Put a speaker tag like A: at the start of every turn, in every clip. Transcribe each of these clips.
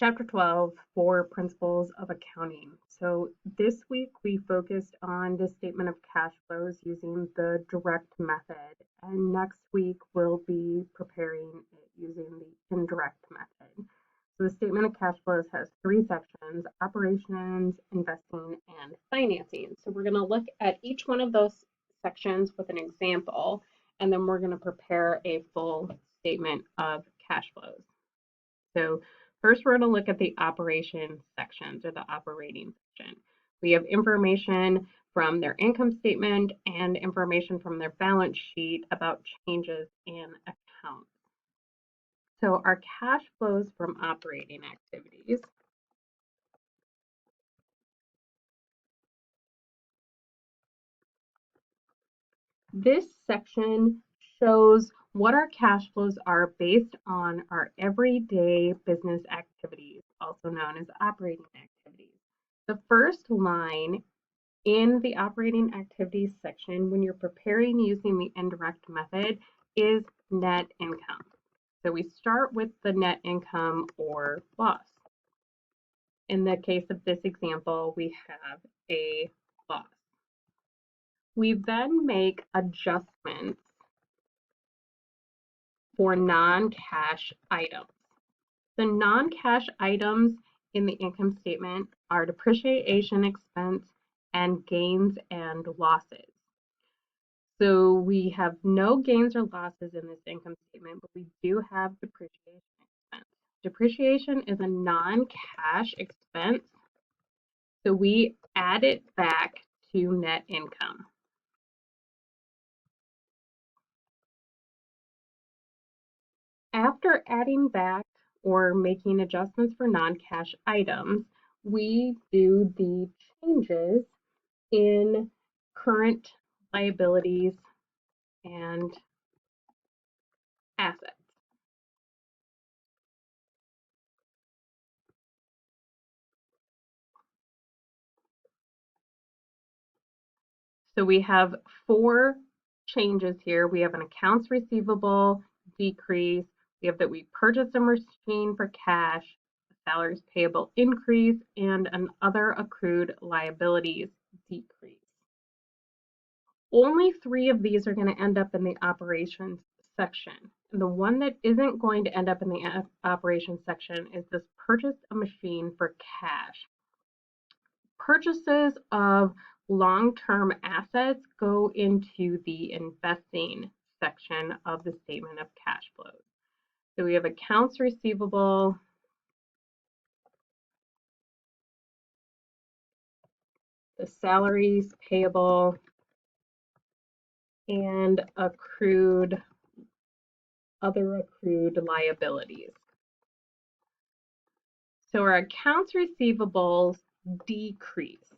A: Chapter 12 for Principles of Accounting. So this week we focused on the statement of cash flows using the direct method, and next week we'll be preparing it using the indirect method. So the statement of cash flows has three sections: operations, investing, and financing. So we're going to look at each one of those sections with an example, and then we're going to prepare a full statement of cash flows. So first, we're going to look at the operation sections, or the operating section. We have information from their income statement and information from their balance sheet about changes in accounts. So our cash flows from operating activities. This section shows what our cash flows are based on our everyday business activities, also known as operating activities. The first line in the operating activities section, when you're preparing using the indirect method, is net income. So we start with the net income or loss. In the case of this example, we have a loss. We then make adjustments for non-cash items. The non-cash items in the income statement are depreciation expense and gains and losses. So we have no gains or losses in this income statement, but we do have depreciation expense. Depreciation is a non-cash expense, so we add it back to net income. After adding back or making adjustments for non-cash items, we do the changes in current liabilities and assets. So we have four changes here. We have an accounts receivable decrease. We have that we purchased a machine for cash, salaries payable increase, and an other accrued liabilities decrease. Only three of these are going to end up in the operations section. And the one that isn't going to end up in the operations section is this purchased a machine for cash. Purchases of long-term assets go into the investing section of the statement of cash flows. So we have accounts receivable, the salaries payable, and other accrued liabilities. So our accounts receivables decrease.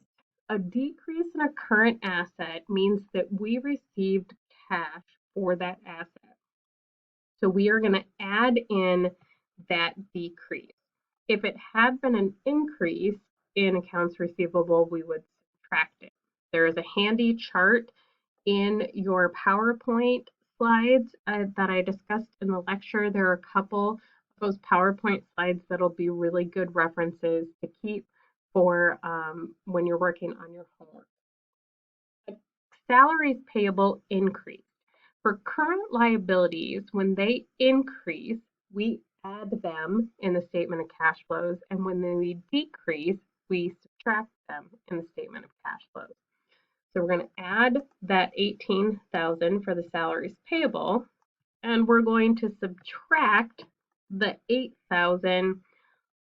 A: A decrease in a current asset means that we received cash for that asset. So we are going to add in that decrease. If it had been an increase in accounts receivable, we would subtract it. There is a handy chart in your PowerPoint slides that I discussed in the lecture. There are a couple of those PowerPoint slides that'll be really good references to keep for when you're working on your homework. Salaries payable increase. For current liabilities, when they increase, we add them in the statement of cash flows, and when they decrease, we subtract them in the statement of cash flows. So we're going to add that $18,000 for the salaries payable, and we're going to subtract the $8,000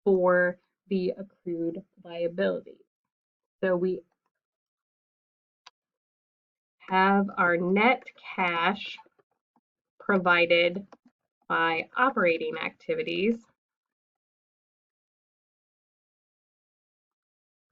A: for the accrued liabilities. So we have our net cash provided by operating activities,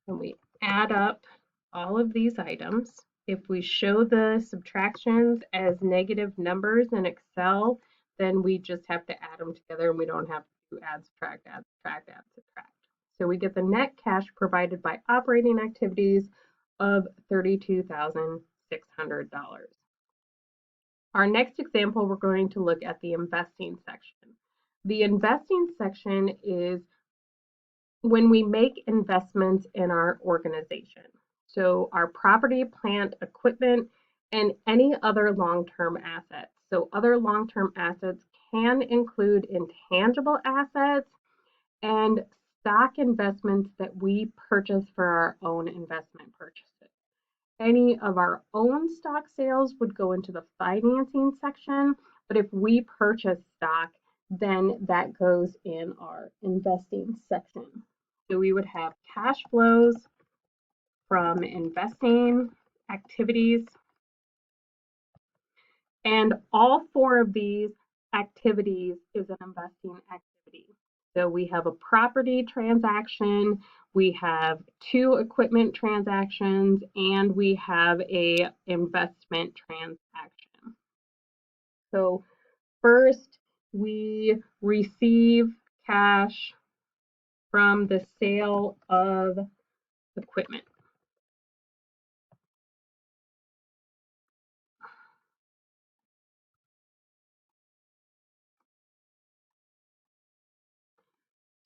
A: and we add up all of these items. If we show the subtractions as negative numbers in Excel, then we just have to add them together and we don't have to add, subtract, add, subtract, add, subtract. So we get the net cash provided by operating activities of $32,600. Our next example, we're going to look at the investing section. The investing section is when we make investments in our organization. So our property, plant, equipment, and any other long-term assets. So other long-term assets can include intangible assets and stock investments that we purchase for our own investment purchases. Any of our own stock sales would go into the financing section, but if we purchase stock, then that goes in our investing section. So we would have cash flows from investing activities, and all four of these activities is an investing activity. So we have a property transaction, we have two equipment transactions, and we have a investment transaction. So first, we receive cash from the sale of equipment.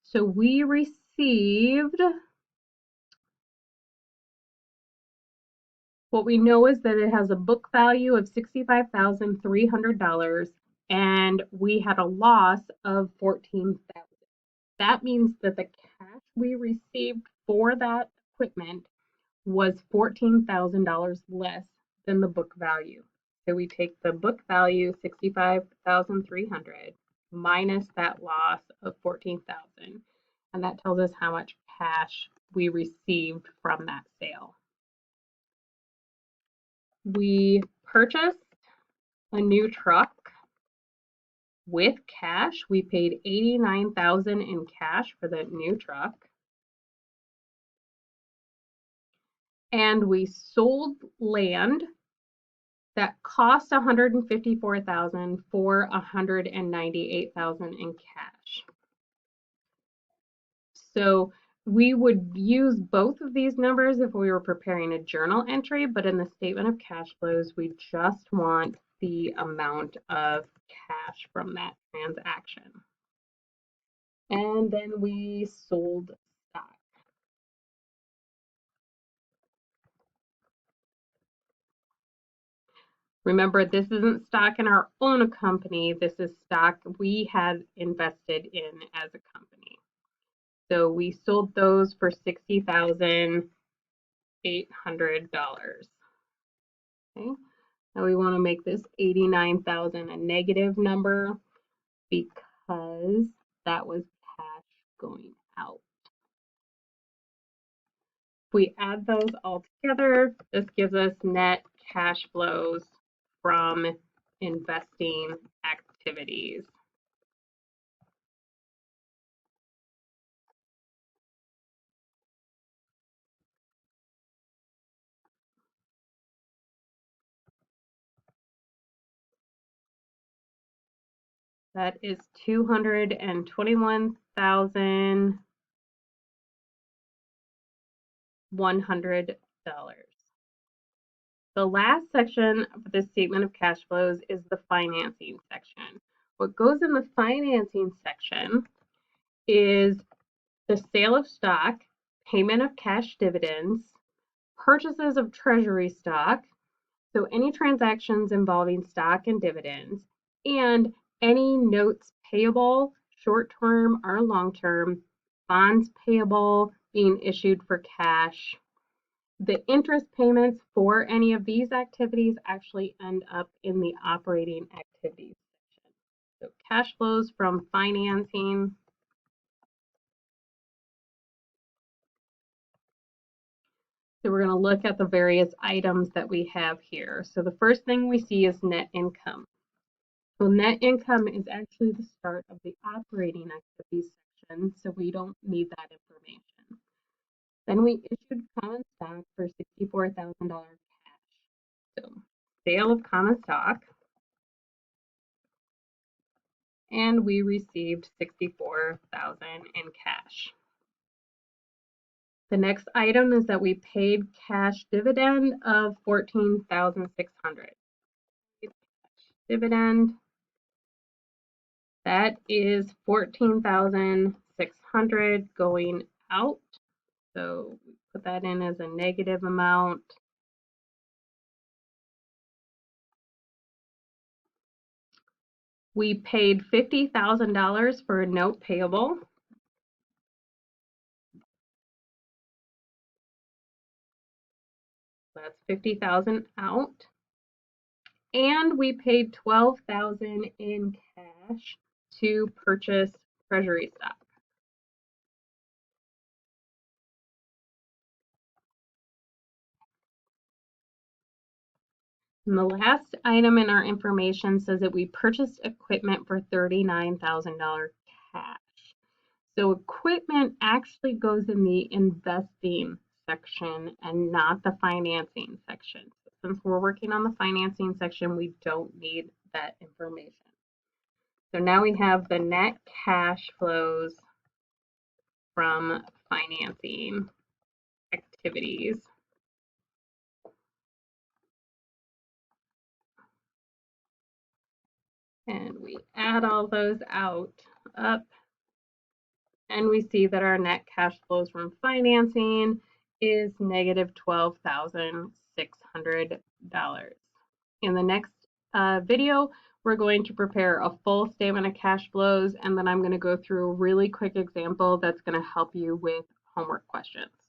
A: So we received, what we know is that it has a book value of $65,300 and we had a loss of $14,000. That means that the cash we received for that equipment was $14,000 less than the book value. So we take the book value, 65,300, minus that loss of 14,000, and that tells us how much cash we received from that sale. We purchased a new truck with cash. We paid $89,000 in cash for the new truck. And we sold land that cost $154,000 for $198,000 in cash. So we would use both of these numbers if we were preparing a journal entry, but in the statement of cash flows, we just want the amount of cash from that transaction. And then we sold stock. Remember, this isn't stock in our own company. This is stock we had invested in as a company. So we sold those for $60,800. Okay. Now we want to make this 89,000 a negative number because that was cash going out. If we add those all together, this gives us net cash flows from investing activities. That is $221,100. The last section of the statement of cash flows is the financing section. What goes in the financing section is the sale of stock, payment of cash dividends, purchases of treasury stock, so any transactions involving stock and dividends, and any notes payable, short-term or long-term, bonds payable being issued for cash. The interest payments for any of these activities actually end up in the operating activities section. So cash flows from financing. So we're going to look at the various items that we have here. So the first thing we see is net income. Well, net income is actually the start of the operating activities section, so we don't need that information. Then we issued common stock for $64,000 cash. So sale of common stock. And we received $64,000 in cash. The next item is that we paid cash dividend of $14,600. Dividend, that is $14,600 going out. So we put that in as a negative amount. We paid $50,000 for a note payable. That's 50,000 out. And we paid 12,000 in cash to purchase treasury stock. And the last item in our information says that we purchased equipment for $39,000 cash. So equipment actually goes in the investing section and not the financing section. Since we're working on the financing section, we don't need that information. So now we have the net cash flows from financing activities. And we add all those up, and we see that our net cash flows from financing is negative $12,600. In the next video, we're going to prepare a full statement of cash flows, and then I'm going to go through a really quick example that's going to help you with homework questions.